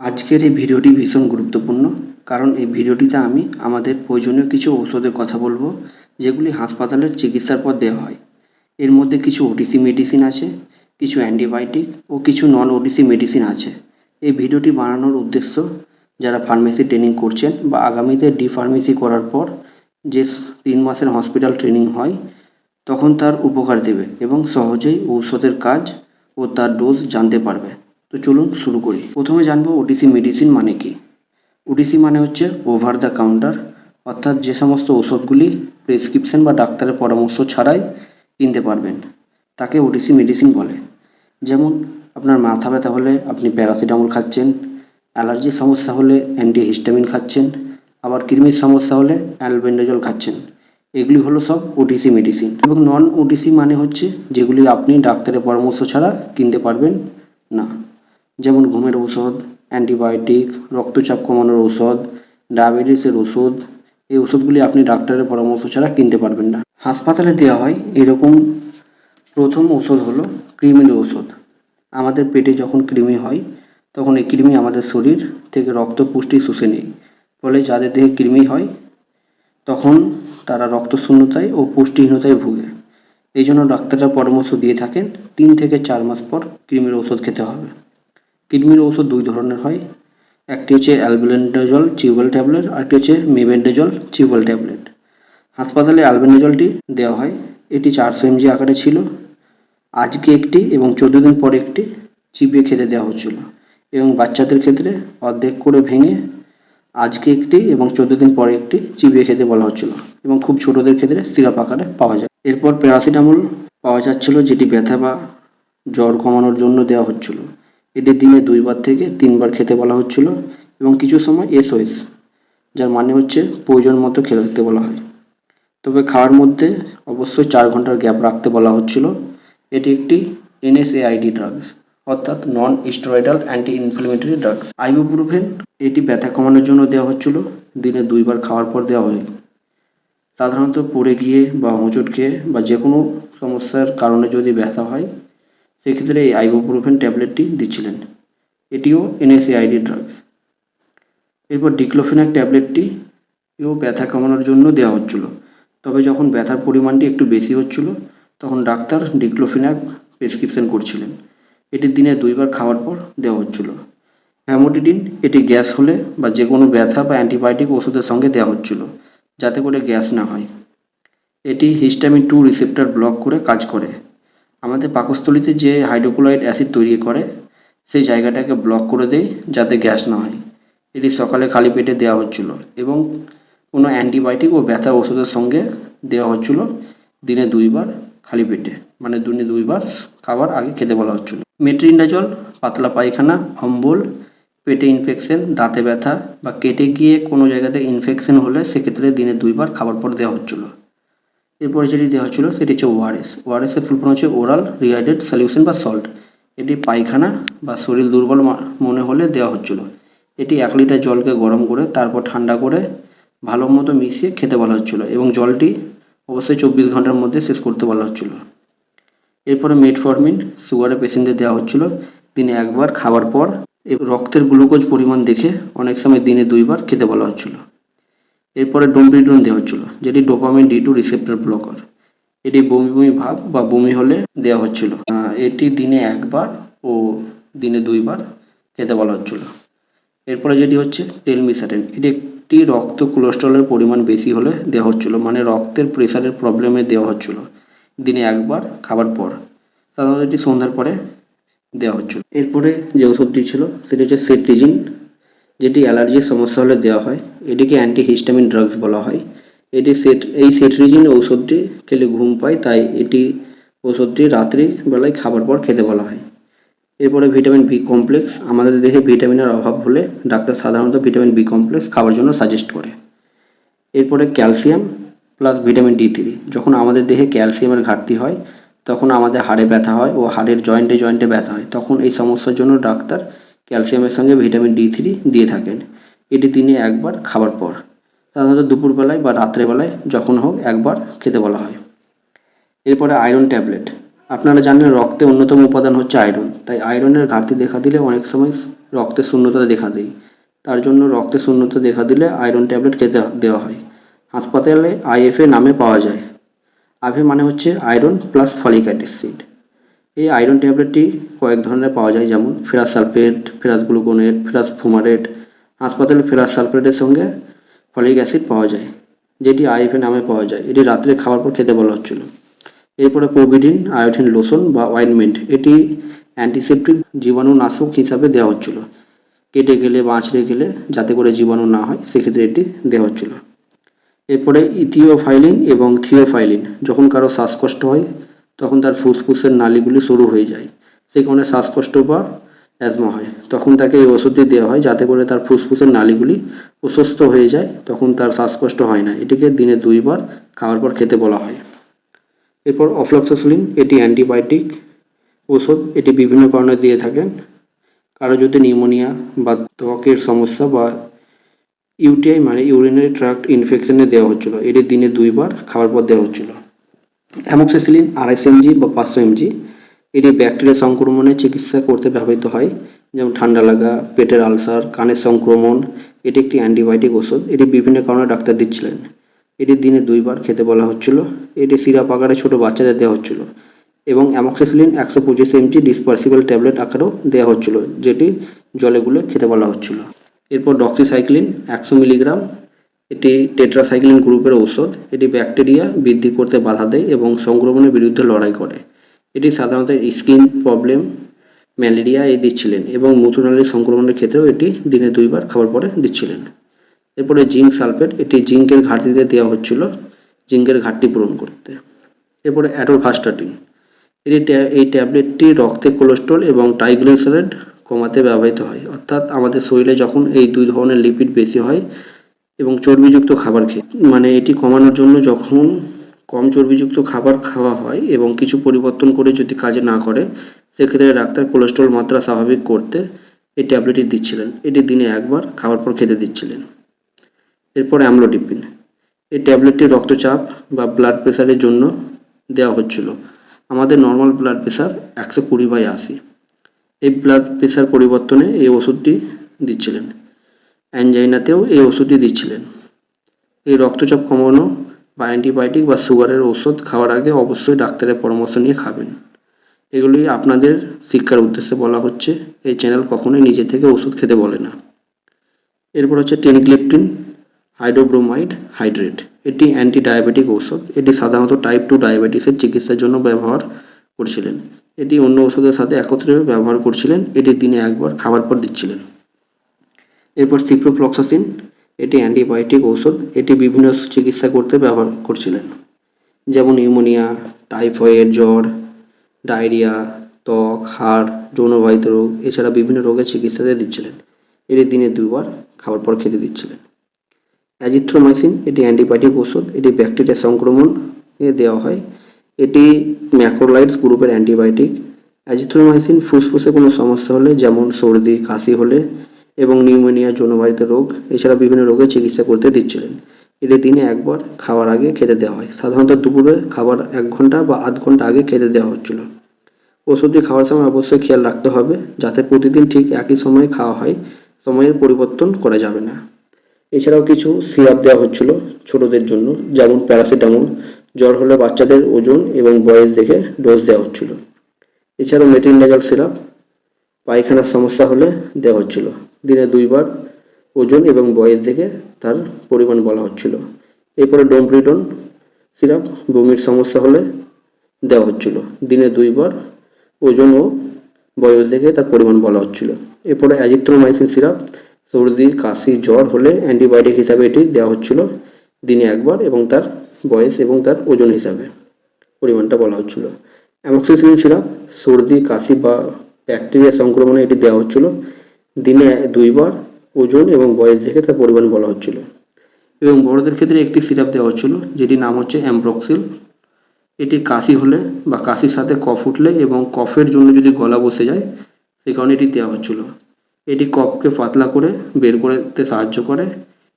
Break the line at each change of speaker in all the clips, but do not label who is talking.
আজকের এই ভিডিওটি ভীষণ গুরুত্বপূর্ণ, কারণ এই ভিডিওটিতে আমি আমাদের প্রয়োজনীয় কিছু ঔষধের কথা বলবো, যেগুলি হাসপাতালের চিকিৎসার পর দেওয়া হয়। এর মধ্যে কিছু ওটিসি মেডিসিন আছে, কিছু অ্যান্টিবায়োটিক ও কিছু নন ওটিসি মেডিসিন আছে। এই ভিডিওটি বানানোর উদ্দেশ্য, যারা ফার্মেসি ট্রেনিং করছেন বা আগামীতে ফার্মেসি করার পর যে 3 মাসের হসপিটাল ট্রেনিং হয়, তখন তার উপকার দেবে এবং সহজেই ঔষধের কাজ ও তার ডোজ জানতে পারবে। তো চলুন শুরু করি। প্রথমে জানবো ওটিসি মেডিসিন মানে কি। ওটিসি মানে হচ্ছে ওভার দ্য কাউন্টার, অর্থাৎ যে সমস্ত ওষুধগুলি প্রেসক্রিপশন বা ডাক্তারের পরামর্শ ছাড়াই কিনতে পারবেন, তাকে ওটিসি মেডিসিন বলে। যেমন আপনার মাথা ব্যথা হলে আপনি প্যারাসিটামল খাচ্ছেন, অ্যালার্জির সমস্যা হলে অ্যান্টিহিস্টামিন খাচ্ছেন, আবার কৃমির সমস্যা হলে অ্যালবেন্ডাজল খাচ্ছেন। এগুলি হলো সব ওটিসি মেডিসিন। এবং নন ওটিসি মানে হচ্ছে যেগুলি আপনি ডাক্তারের পরামর্শ ছাড়া কিনতে পারবেন না। যেমন ঘুমের ঔষধ, অ্যান্টিবায়োটিক, রক্তচাপ কমানোর ঔষধ, ডায়াবেটিসের ওষুধ। এই ওষুধগুলি আপনি ডাক্তারের পরামর্শ ছাড়া কিনতে পারবেন না। হাসপাতালে দেওয়া হয় এরকম প্রথম ওষুধ হলো কৃমির ওষুধ। আমাদের পেটে যখন কৃমি হয়, তখন এই কৃমি আমাদের শরীর থেকে রক্ত পুষ্টি শুষে নেয়। ফলে যাদের দেহে কৃমি হয়, তখন তারা রক্তশূন্যতায় ও পুষ্টিহীনতায় ভুগে। এই জন্য ডাক্তাররা পরামর্শ দিয়ে থাকেন 3 থেকে 4 মাস পর কৃমির ওষুধ খেতে হবে। কৃমির ওষুধ 2 ধরনের হয়। একটি হচ্ছে অ্যালবেন্ডাজল চিউবল ট্যাবলেট, আরেকটি হচ্ছে মেবেন্ডাজল চিউবল ট্যাবলেট। হাসপাতালে অ্যালবেন্ডাজলটি দেওয়া হয়। এটি 400 mg আকারে ছিল। আজকে একটি এবং 14 দিন পরে একটি চিবিয়ে খেতে দেওয়া হচ্ছিল, এবং বাচ্চাদের ক্ষেত্রে অর্ধেক করে ভেঙে আজকে একটি এবং 14 দিন পরে একটি চিবিয়ে খেতে বলা হচ্ছিল, এবং খুব ছোটোদের ক্ষেত্রে সিরাপ আকারে পাওয়া যায়। এরপর প্যারাসিটামল পাওয়া যাচ্ছিল, যেটি ব্যথা বা জ্বর কমানোর জন্য দেওয়া হচ্ছিল। এটি দিনে 2 বার থেকে 3 বার খেতে বলা হচ্ছিল, এবং কিছু সময় এসওএস, যার মানে হচ্ছে প্রয়োজন মতো খেতে বলা হয়। তবে খাওয়ার মধ্যে অবশ্যই 4 ঘন্টার গ্যাপ রাখতে বলা হচ্ছিল। এটি একটি এনএসএআইডি ড্রাগস, অর্থাৎ non steroidal anti inflammatory drugs. Ibuprofen, এটি ব্যথা কমানোর জন্য দেওয়া হচ্ছিল। দিনে 2 বার খাওয়ার পর দেওয়া হয়। সাধারণত পড়ে গিয়ে বা হোঁচট খেয়ে বা যে কোনো সমস্যার কারণে যদি ব্যথা হয়, সেক্ষেত্রে এই আইবুপ্রোফেন ট্যাবলেটটি দিচ্ছিলেন। এটিও এনএসএআইডি ড্রাগস। এরপর ডিক্লোফেনাক ট্যাবলেটটি এও ব্যথা কমানোর জন্য দেওয়া হচ্ছিল। তবে যখন ব্যথার পরিমাণটি একটু বেশি হচ্ছিল, তখন ডাক্তার ডিক্লোফেনাক প্রেসক্রিপশন করছিলেন। এটি দিনে 2 বার খাওয়ার পর দেওয়া হচ্ছিল। হ্যামোডিডিন, এটি গ্যাস হলে বা যে কোনো ব্যথা বা অ্যান্টিবায়োটিক ওষুধের সঙ্গে দেওয়া হচ্ছিল, যাতে করে গ্যাস না হয়। এটি হিস্টামিন 2 রিসেপ্টর ব্লক করে কাজ করে। আমাদের পাকস্থলীতে যে হাইড্রোক্লোরাইড অ্যাসিড তৈরি করে, সেই জায়গাটাকে ব্লক করে দেয় যাতে গ্যাস না হয়। এটি সকালে খালি পেটে দেওয়া হচ্ছিল, এবং কোনো অ্যান্টিবায়োটিক ও ব্যথা ওষুধের সঙ্গে দেওয়া হচ্ছিল দিনে 2 বার খালি পেটে, মানে দিনে 2 বার খাবার আগে খেতে বলা হচ্ছিল। মেট্রিনডাজল পাতলা পায়খানা, অম্বল, পেটে ইনফেকশন, দাঁতে ব্যথা বা কেটে গিয়ে কোনো জায়গাতে ইনফেকশন হলে সেক্ষেত্রে দিনে 2 বার খাবার পর দেওয়া হচ্ছিল। এরপরে যেটি দেওয়া হচ্ছিল সেটি হচ্ছে ওআরএস। ওআরএসের ফুল ফর্ম হচ্ছে ওরাল রিহাইড্রেট সলিউশন বা সল্ট। এটি পায়খানা বা শরীর দুর্বল মনে হলে দেওয়া হচ্ছিল। এটি 1 লিটার জলকে গরম করে তারপর ঠান্ডা করে ভালো মতো মিশিয়ে খেতে বলা হচ্ছিল, এবং জলটি অবশ্যই 24 ঘন্টার মধ্যে শেষ করতে বলা হচ্ছিল। এরপরে মেটফরমিন সুগারের পেশেন্টদের দেওয়া হচ্ছিল দিনে 1 বার খাওয়ার পর। রক্তের গ্লুকোজ পরিমাণ দেখে অনেক সময় দিনে 2 বার খেতে বলা হচ্ছিল। এরপরে ডোমপিডন দেওয়া হচ্ছিল, যেটি ডোপামিন D2 রিসেপ্টর ব্লকার। এটি বমি বমি ভাব বা বমি হলে দেওয়া হচ্ছিল। এটি দিনে 1 বার ও দিনে 2 বার খেতে বলা হচ্ছিল। এরপরে যেটি হচ্ছে টেলমিসারেন, এটি একটি রক্ত কোলেস্টেরলের পরিমাণ বেশি হলে দেওয়া হচ্ছিল, মানে রক্তের প্রেশারের প্রবলেমে দেওয়া হচ্ছিল দিনে 1 বার খাবার পর। সাধারণত এটি সন্ধ্যার পরে দেওয়া হচ্ছিল। এরপরে যে ওষুধটি ছিল সেটি হচ্ছে সেট্রিজিন, যেটি অ্যালার্জির সমস্যা হলে দেওয়া হয়। এটিকে অ্যান্টিহিস্টামিন ড্রাগস বলা হয়। এই সেট্রিজিন ঔষধটি খেলে ঘুম পায়, তাই এটি ওষুধটি রাত্রি বেলায় খাবার পর খেতে বলা হয়। এরপরে ভিটামিন বি কমপ্লেক্স, আমাদের দেহে ভিটামিনের অভাব হলে ডাক্তার সাধারণত ভিটামিন বি কমপ্লেক্স খাওয়ার জন্য সাজেস্ট করে। এরপরে ক্যালসিয়াম প্লাস ভিটামিন D3, যখন আমাদের দেহে ক্যালসিয়ামের ঘাটতি হয়, তখন আমাদের হাড়ে ব্যথা হয় ও হাড়ের জয়েন্টে জয়েন্টে ব্যথা হয়, তখন এই সমস্যার জন্য ডাক্তার ক্যালসিয়ামের সঙ্গে ভিটামিন D3 দিয়ে থাকেন। এটি দিনে 1 বার খাবার পর, সাধারণত দুপুরবেলায় বা রাত্রেবেলায় যখন হোক 1 বার খেতে বলা হয়। এরপরে আয়রন ট্যাবলেট, আপনারা জানেন রক্তে অন্যতম উপাদান হচ্ছে আয়রন, তাই আয়রনের ঘাটতি দেখা দিলে অনেক সময় রক্তে শূন্যতা দেখা দেয়। তার জন্য রক্তে শূন্যতা দেখা দিলে আয়রন ট্যাবলেট খেতে দেওয়া হয়। হাসপাতালে আইএফএ নামে পাওয়া যায়। আইএফএ মানে হচ্ছে আয়রন প্লাস ফলিক অ্যাসিড। এই আয়রন ট্যাবলেটটি কয়েক ধরনের পাওয়া যায়, যেমন ferrous sulphate, ferrous gluconate, ferrous fumarate. হাসপাতালে ফেরাস সালফেটের সঙ্গে ফলিক অ্যাসিড পাওয়া যায়, যেটি আইএফএ নামে পাওয়া যায়। এটি রাত্রে খাওয়ার পর খেতে বলা হচ্ছিল। এরপরে প্রোভিডিন আয়োডিন লোশন বা অয়েনমেন্ট, এটি অ্যান্টিসেপটিক জীবাণুনাশক হিসাবে দেওয়া হচ্ছিল। কেটে গেলে বা আঁচড়ে গেলে যাতে করে জীবাণু না হয় সেক্ষেত্রে এটি দেওয়া হচ্ছিল। এরপরে ইথিওফাইলিন এবং থিওফাইলিন, যখন কারো শ্বাসকষ্ট হয় তখন তার ফুসফুসের নালীগুলি সরু হয়ে যায়, সেই কারণে শ্বাসকষ্ট বা অ্যাজমা হয়, তখন তাকে এই ওষুধটি দেওয়া হয় যাতে করে তার ফুসফুসের নালীগুলি প্রশস্ত হয়ে যায়, তখন তার শ্বাসকষ্ট হয় না। এটিকে দিনে 2 বার খাওয়ার পর খেতে বলা হয়। এরপর অফ্লক্সাসিলিন, এটি অ্যান্টিবায়োটিক ওষুধ। এটি বিভিন্ন কারণে দিয়ে থাকেন। কারো যদি নিউমোনিয়া বা ত্বকের সমস্যা বা ইউটিআই মানে ইউরিনারি ট্র্যাক্ট ইনফেকশনে দেওয়া হচ্ছিল। এটি দিনে 2 বার খাওয়ার পর দেওয়া হচ্ছিল। অ্যামোক্সিসিলিন 250 mg বা 500 mg, এটি ব্যাকটেরিয়া সংক্রমণের চিকিৎসা করতে ব্যবহৃত হয়, যেমন ঠান্ডা লাগা, পেটের আলসার, কানের সংক্রমণ। এটি একটি অ্যান্টিবায়োটিক ওষুধ। এটি বিভিন্ন কারণে ডাক্তার দিচ্ছিলেন। এটি দিনে 2 বার খেতে বলা হচ্ছিল। এটি সিরাপ আকারে ছোটো বাচ্চাদের দেওয়া হচ্ছিল এবং অ্যামোক্সিসিলিন 125 mg ডিসপার্সিবল ট্যাবলেট আকারেও দেওয়া হচ্ছিল, যেটি জলে গুলে খেতে বলা হচ্ছিল। এরপর ডক্সিসাইক্লিন 100 মিলিগ্রাম, এটি টেট্রাসাইক্লিন গ্রুপের ঔষধ। এটি ব্যাকটেরিয়া বৃদ্ধি করতে বাধা দেয় এবং সংক্রমণের বিরুদ্ধে লড়াই করে। এটি সাধারণত স্কিন প্রবলেম, ম্যালেরিয়া দিচ্ছিলেন এবং মূত্রনালীর সংক্রমণের ক্ষেত্রেও এটি দিনে 2 বার খাওয়ার পরে দিচ্ছিলেন। এরপরে জিঙ্ক সালফেট, এটি জিঙ্কের ঘাটতিতে দেওয়া হচ্ছিল, জিঙ্কের ঘাটতি পূরণ করতে। এরপরে অ্যাটোভাস্টাটিন, এই ট্যাবলেটটি রক্তে কোলেস্ট্রল এবং ট্রাইগ্লিসারাইড কমাতে ব্যবহৃত হয়। অর্থাৎ আমাদের শরীরে যখন এই 2 ধরনের লিপিড বেশি হয় এবং চর্বিযুক্ত খাবার খেয়ে, মানে এটি কমানোর জন্য যখন কম চর্বিযুক্ত খাবার খাওয়া হয় এবং কিছু পরিবর্তন করে যদি কাজে না করে, সেক্ষেত্রে ডাক্তার কোলেস্ট্রল মাত্রা স্বাভাবিক করতে এই ট্যাবলেটটি দিচ্ছিলেন। এটি দিনে 1 বার খাওয়ার পর খেতে দিচ্ছিলেন। এরপর অ্যামলোডিপিন, এই ট্যাবলেটটি রক্তচাপ বা ব্লাড প্রেশারের জন্য দেওয়া হচ্ছিল। আমাদের নর্মাল ব্লাড প্রেশার 120/80। এই ব্লাড প্রেশার পরিবর্তনে এই ওষুধটি দিচ্ছিলেন। অ্যানজাইনাতেও এই ওষুধটি দিচ্ছিলেন। এই রক্তচাপ কমানো বা অ্যান্টিবায়োটিক বা সুগারের ওষুধ খাওয়ার আগে অবশ্যই ডাক্তারের পরামর্শ নিয়ে খাবেন। এগুলি আপনাদের শিক্ষার উদ্দেশ্যে বলা হচ্ছে। এই চ্যানেল কখনোই নিজে থেকে ওষুধ খেতে বলে না। এরপর হচ্ছে টেনিক্লিপ্টিন হাইড্রোব্রোমাইড হাইড্রেট, এটি অ্যান্টি ডায়াবেটিক ঔষধ। এটি সাধারণত টাইপ 2 ডায়াবেটিসের চিকিৎসার জন্য ব্যবহার করছিলেন। এটি অন্য ওষুধের সাথে একত্রে ব্যবহার করছিলেন। এটি দিনে 1 বার খাওয়ার পর দিচ্ছিলেন। এরপর সিপ্রোফ্লক্সাসিন, এটি অ্যান্টিবায়োটিক ঔষধ। এটি বিভিন্ন চিকিৎসা করতে ব্যবহার করছিলেন, যেমন নিউমোনিয়া, টাইফয়েড জ্বর, ডায়রিয়া, ত্বক, হাড়, যৌনবাহিত রোগ, এছাড়া বিভিন্ন রোগের চিকিৎসাতে দিচ্ছিলেন। এটি দিনে 2 বার খাওয়ার পর খেতে দিচ্ছিলেন। অ্যাজিথ্রোমাইসিন, এটি অ্যান্টিবায়োটিক ওষুধ। এটি ব্যাকটেরিয়া সংক্রমণে দেওয়া হয়। এটি ম্যাক্রোলাইডস গ্রুপের অ্যান্টিবায়োটিক। অ্যাজিথ্রোমাইসিন ফুসফুসে কোনো সমস্যা হলে, যেমন সর্দি, কাশি হলে এবং নিউমোনিয়া, যৌনবাহিত রোগ, এছাড়া বিভিন্ন রোগের চিকিৎসা করতে দিচ্ছিলেন। এটি দিনে 1 বার খাওয়ার আগে খেতে দেওয়া হয়। সাধারণত দুপুরে খাবার 1 ঘন্টা বা আধ ঘন্টা আগে খেতে দেওয়া হচ্ছিল। ওষুধটি খাওয়ার সময় অবশ্যই খেয়াল রাখতে হবে যাতে প্রতিদিন ঠিক একই সময়ে খাওয়া হয়, সময়ের পরিবর্তন করা যাবে না। এছাড়াও কিছু সিরাপ দেওয়া হচ্ছিল ছোটদের জন্য, যেমন প্যারাসিটামল। জ্বর হলে বাচ্চাদের ওজন এবং বয়স দেখে ডোজ দেওয়া হচ্ছিল। এছাড়াও মেট্রিনডাজল সিরাপ পায়খানার সমস্যা হলে দেওয়া হচ্ছিল। দিনে 2 বার ওজন এবং বয়স দেখে তার পরিমাণ বলা হচ্ছিল। এরপরে ডোমপ্রিডন সিরাপ বমির সমস্যা হলে দেওয়া হচ্ছিল। দিনে 2 বার ওজন ও বয়স দেখে তার পরিমাণ বলা হচ্ছিল। এরপরে অ্যাজিথ্রোমাইসিন সিরাপ সর্দি, কাশি, জ্বর হলে অ্যান্টিবায়োটিক হিসাবে এটি দেওয়া হচ্ছিল দিনে 1 বার এবং তার বয়স এবং তার ওজন হিসাবে পরিমাণটা বলা হচ্ছিল। অ্যামোক্সিসিলিন সিরাপ সর্দি, কাশি বা ব্যাকটেরিয়া সংক্রমণে এটি দেওয়া হচ্ছিল দিনে 2 বার ওজন এবং বয়স দেখে তার পরিমাণ বলা হচ্ছিল। এবং বড়দের ক্ষেত্রে একটি সিরাপ দেওয়া হচ্ছিল যেটির নাম হচ্ছে অ্যামব্রক্সিল। এটি কাশি হলে বা কাশির সাথে কফ উঠলে এবং কফের জন্য যদি গলা বসে যায়, সেই কারণে এটি দেওয়া হচ্ছিল। এটি কফকে পাতলা করে বের করতে সাহায্য করে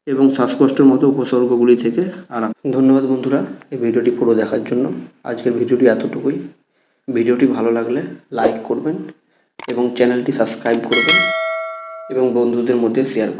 এবং শ্বাসকষ্টের মতো উপসর্গগুলি থেকে আরাম। ধন্যবাদ বন্ধুরা এই ভিডিওটি পুরো দেখার জন্য। আজকের ভিডিওটি এতটুকুই। ভিডিওটি ভালো লাগলে লাইক করবেন এবং চ্যানেলটি সাবস্ক্রাইব করবেন এবং বন্ধুদের মধ্যে শেয়ার করবেন।